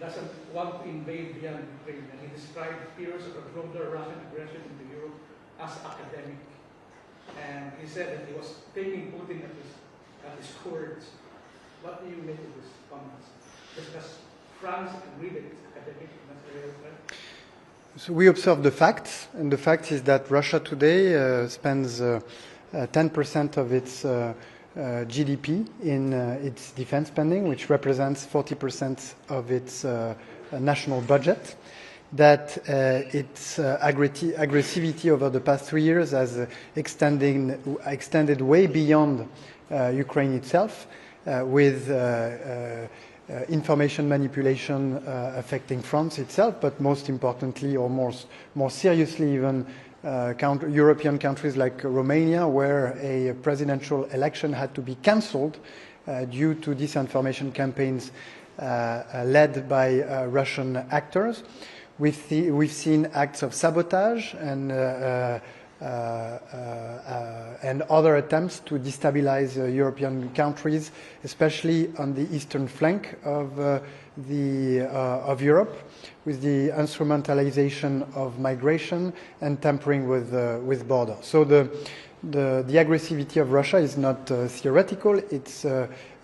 doesn't want to invade beyond Ukraine, and he described fears of a broader Russian aggression into Europe as academic. And he said that he was taking Putin at his words. What do you make of these comments? Does France agree that it's academic and not a real threat? So we observe the facts, and the fact is that Russia today spends 10% of its GDP in its defense spending, which represents 40% of its national budget. That its aggressivity over the past 3 years has extended way beyond Ukraine itself, with information manipulation affecting France itself, but most importantly, or more seriously even, European countries like Romania, where a presidential election had to be cancelled due to disinformation campaigns led by Russian actors. We've seen acts of sabotage and other attempts to destabilize European countries, especially on the eastern flank of Europe, with the instrumentalization of migration and tampering with borders. So the aggressivity of Russia is not theoretical; it's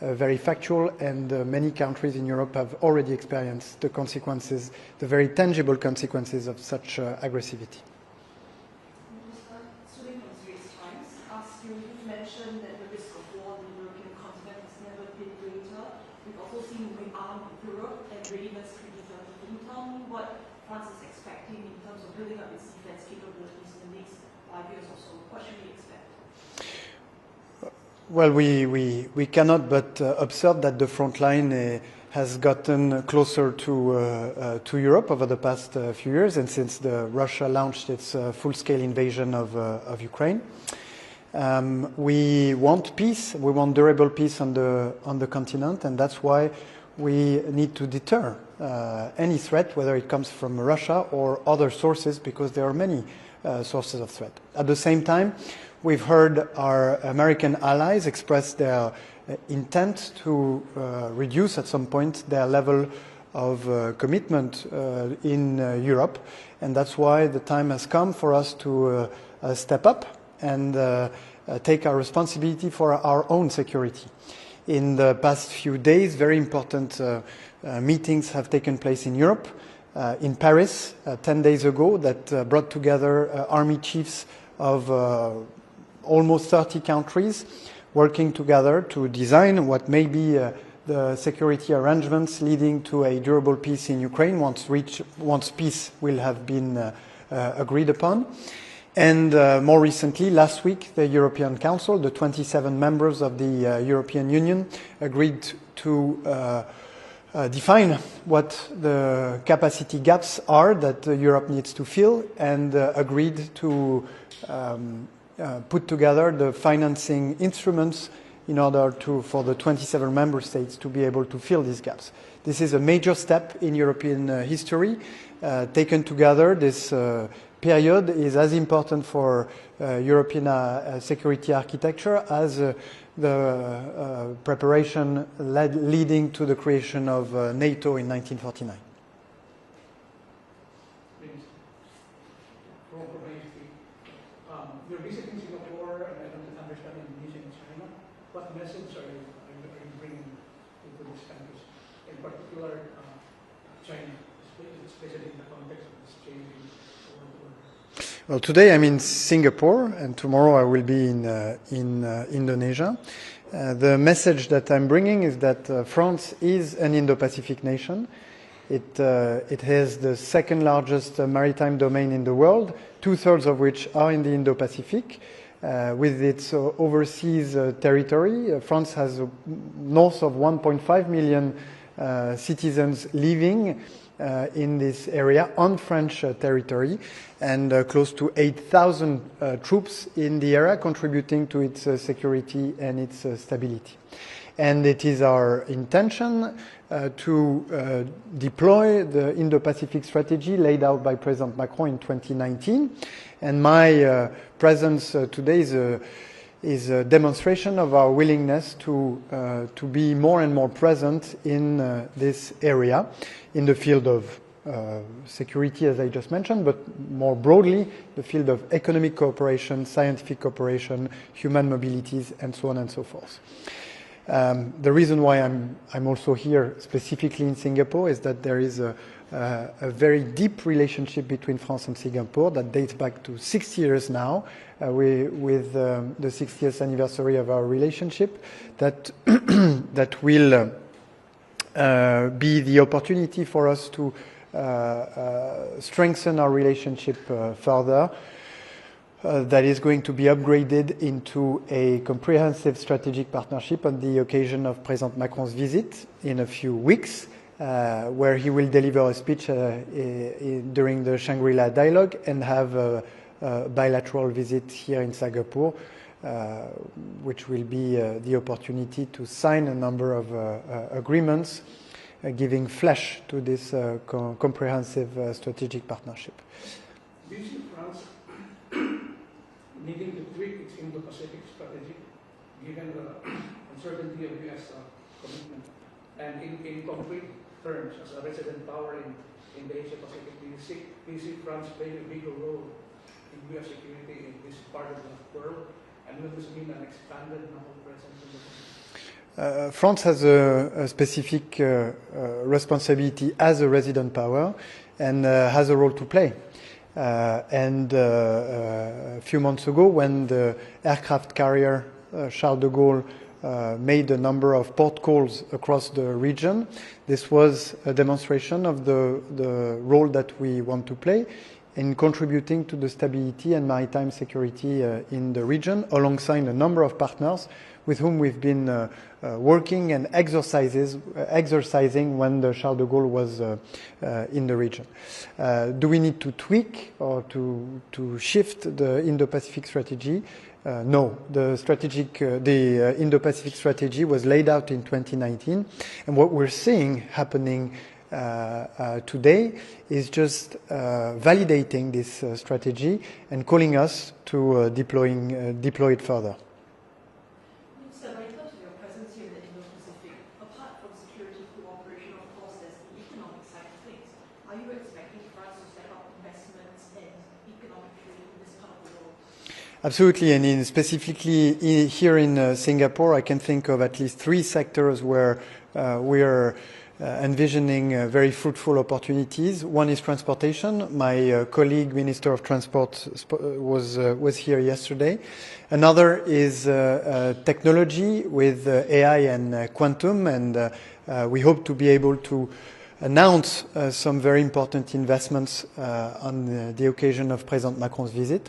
very factual, and many countries in Europe have already experienced the consequences, the very tangible consequences of such aggressivity. You mentioned that the risk of war on the European continent has never been greater. We've also seen rearmed Europe and readiness to defend. Can you tell me what France is expecting in terms of building up its defense capabilities in the next 5 years or so? What should we expect? Well, we cannot but observe that the front line has gotten closer to Europe over the past few years, and since Russia launched its full-scale invasion of Ukraine. We want peace. We want durable peace on the continent, and that's why we need to deter any threat, whether it comes from Russia or other sources, because there are many sources of threat. At the same time, we've heard our American allies express their intent to reduce at some point their level of commitment in Europe, and that's why the time has come for us to step up and take our responsibility for our own security. In the past few days, very important meetings have taken place in Europe, in Paris 10 days ago, that brought together army chiefs of almost 30 countries, working together to design what may be the security arrangements leading to a durable peace in Ukraine once peace will have been agreed upon. And more recently, last week, the European Council, the 27 members of the European Union, agreed to define what the capacity gaps are that Europe needs to fill, and agreed to put together the financing instruments in order for the 27 member states to be able to fill these gaps. This is a major step in European history. Taken together, this period is as important for European security architecture as the preparation leading to the creation of NATO in 1949. You're visiting Singapore, and I don't understand Indonesia and China. What message are you bringing into these countries, in particular China, especially in the context of this changing world order? Well, today I'm in Singapore, and tomorrow I will be in Indonesia. The message that I'm bringing is that France is an Indo-Pacific nation. It has the second largest maritime domain in the world, 2/3 of which are in the Indo-Pacific. With its overseas territory, France has north of 1.5 million citizens living in this area on French territory, and close to 8,000 troops in the area, contributing to its security and its stability. And it is our intention to deploy the Indo-Pacific strategy laid out by President Macron in 2019. And my presence today is a demonstration of our willingness to be more and more present in this area, in the field of security, as I just mentioned, but more broadly, the field of economic cooperation, scientific cooperation, human mobilities, and so on and so forth. The reason why I'm also here specifically in Singapore is that there is a very deep relationship between France and Singapore that dates back to 6 years now, with the 60th anniversary of our relationship, that that will be the opportunity for us to strengthen our relationship further. That is going to be upgraded into a comprehensive strategic partnership on the occasion of President Macron's visit in a few weeks, where he will deliver a speech during the Shangri-La dialogue and have a bilateral visit here in Singapore, which will be the opportunity to sign a number of agreements giving flesh to this comprehensive strategic partnership. Do you see France needing to tweak its Indo-Pacific strategy, given the uncertainty of U.S. commitment? And in concrete terms, as a resident power in the Asia-Pacific, do you see France playing a bigger role in U.S. security in this part of the world? And will this mean an expanded naval presence in the Pacific? France has a specific responsibility as a resident power and has a role to play. A few months ago, when the aircraft carrier Charles de Gaulle made a number of port calls across the region, this was a demonstration of the role that we want to play in contributing to the stability and maritime security in the region, alongside a number of partners with whom we've been working and exercising when the Charles de Gaulle was in the region. Do we need to tweak or to shift the Indo-Pacific strategy? No, the Indo-Pacific strategy was laid out in 2019, and what we're seeing happening today is just validating this strategy and calling us to deploy it further. So, in terms of your presence here in the Indo-Pacific, apart from security cooperation, of course, there's the economic side of things. Are you expecting France to step up investments and economic trade in this part of the world? Absolutely, and specifically here in Singapore, I can think of at least 3 sectors where we are envisioning very fruitful opportunities. One is transportation. My colleague, Minister of Transport, was here yesterday. Another is technology with AI and quantum, and we hope to be able to announce some very important investments on the occasion of President Macron's visit.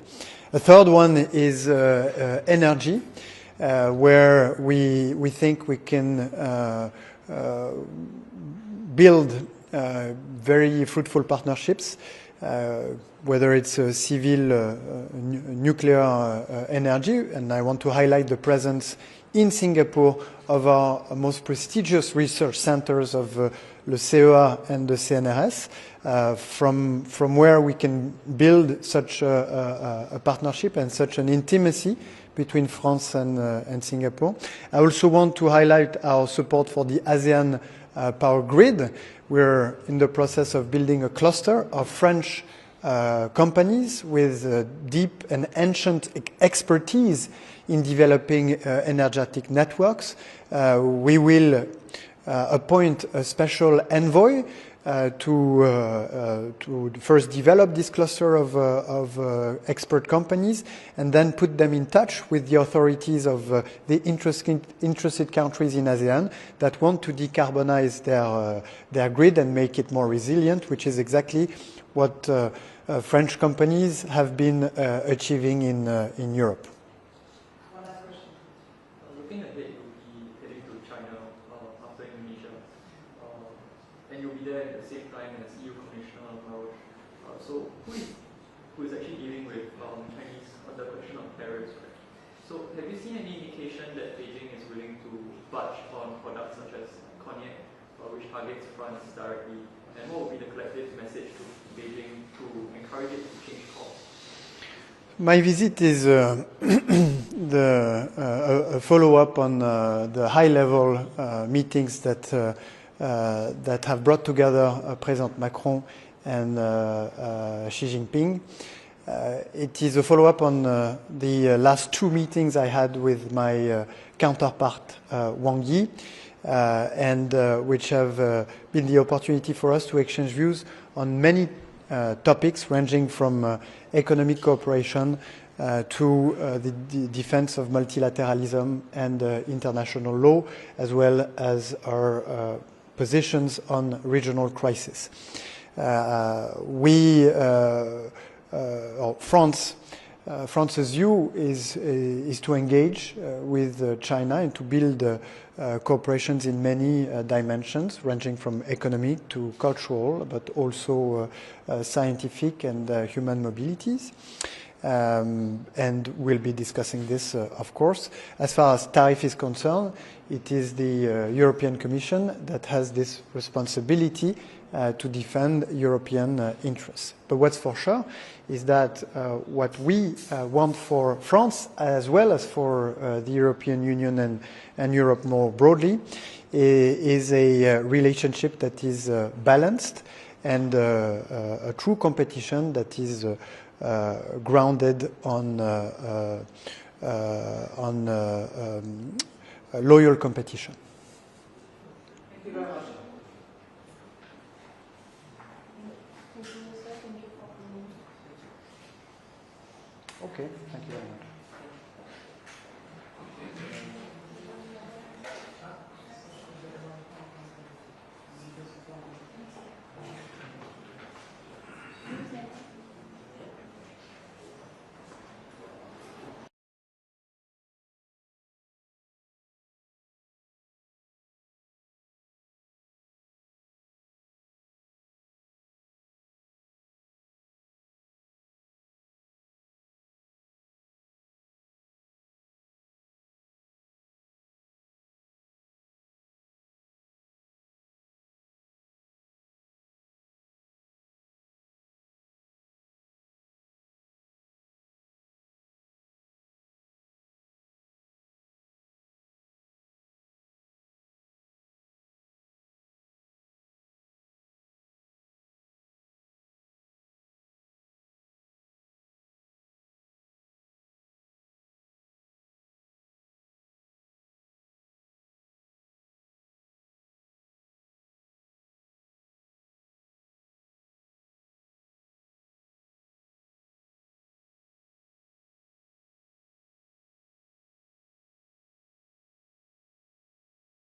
A third one is energy, where we think we can build very fruitful partnerships, whether it's civil nuclear energy, and I want to highlight the presence in Singapore of our most prestigious research centers of le CEA and the CNRS, from where we can build such a partnership and such an intimacy between France and Singapore. I also want to highlight our support for the ASEAN power grid. We're in the process of building a cluster of French companies with deep and ancient expertise in developing energetic networks. We will appoint a special envoy to first develop this cluster of expert companies and then put them in touch with the authorities of the interested countries in ASEAN that want to decarbonize their grid and make it more resilient, which is exactly what French companies have been achieving in Europe. One last question. Looking ahead, you'll be heading to China after Indonesia, and you'll be there at the same time as EU Commissioner Barrot. So who is actually dealing with Chinese on the question of tariffs, right? So have you seen any indication that Beijing is willing to budge on products such as cognac, which targets France directly? And what will be the collective message to Beijing to encourage it to change course? My visit is a follow-up on the high-level meetings that that have brought together President Macron and Xi Jinping. It is a follow-up on the last two meetings I had with my counterpart Wang Yi, and which have been the opportunity for us to exchange views on many topics ranging from economic cooperation to the defense of multilateralism and international law, as well as our positions on regional crisis. France's view is to engage with China and to build cooperations in many dimensions, ranging from economic to cultural, but also scientific and human mobilities. And we'll be discussing this, of course. As far as tariff is concerned, it is the European Commission that has this responsibility to defend European interests. But what's for sure is that what we want for France, as well as for the European Union and Europe more broadly, is a relationship that is balanced and a true competition that is grounded on loyal competition. Thank you very much. Okay, thank you very much.